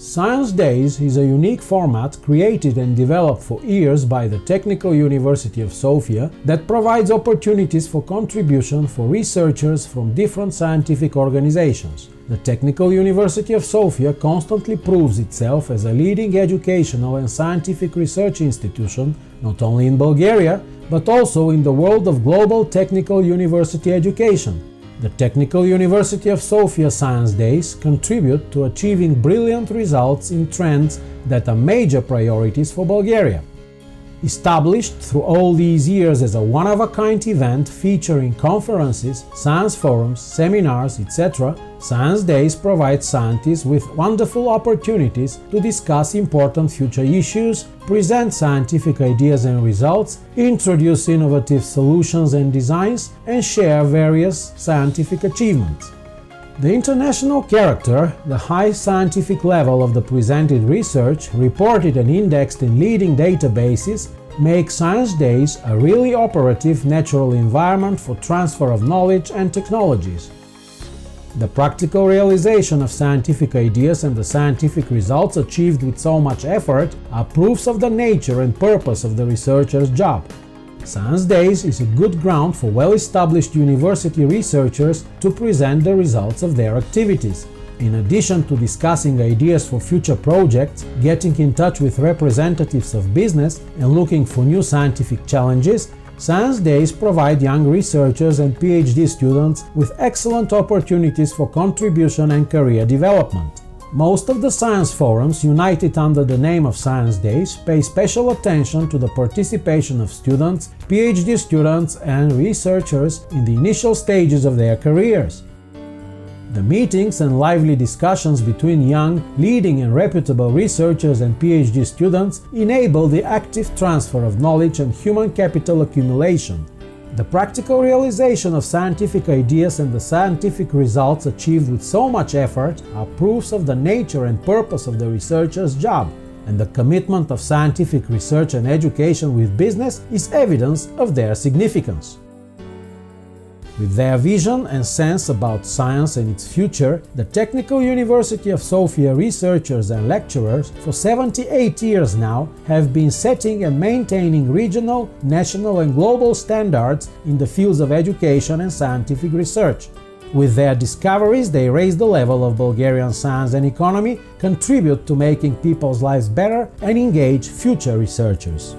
Science Days is a unique format created and developed for years by the Technical University of Sofia that provides opportunities for contribution for researchers from different scientific organizations. The Technical University of Sofia constantly proves itself as a leading educational and scientific research institution, not only in Bulgaria, but also in the world of global technical university education. The Technical University of Sofia Science Days contribute to achieving brilliant results in trends that are major priorities for Bulgaria. Established through all these years as a one-of-a-kind event featuring conferences, science forums, seminars, etc., Science Days provide scientists with wonderful opportunities to discuss important future issues, present scientific ideas and results, introduce innovative solutions and designs, and share various scientific achievements. The international character, the high scientific level of the presented research, reported and indexed in leading databases, make Science Days a really operative natural environment for transfer of knowledge and technologies. The practical realization of scientific ideas and the scientific results achieved with so much effort are proofs of the nature and purpose of the researcher's job. Science Days is a good ground for well-established university researchers to present the results of their activities. In addition to discussing ideas for future projects, getting in touch with representatives of business, and looking for new scientific challenges, Science Days provide young researchers and PhD students with excellent opportunities for contribution and career development. Most of the science forums, united under the name of Science Days, pay special attention to the participation of students, PhD students, and researchers in the initial stages of their careers. The meetings and lively discussions between young, leading and reputable researchers and PhD students enable the active transfer of knowledge and human capital accumulation. The practical realization of scientific ideas and the scientific results achieved with so much effort are proofs of the nature and purpose of the researcher's job, and the commitment of scientific research and education with business is evidence of their significance. With their vision and sense about science and its future, the Technical University of Sofia researchers and lecturers for 78 years now have been setting and maintaining regional, national and global standards in the fields of education and scientific research. With their discoveries, they raise the level of Bulgarian science and economy, contribute to making people's lives better and engage future researchers.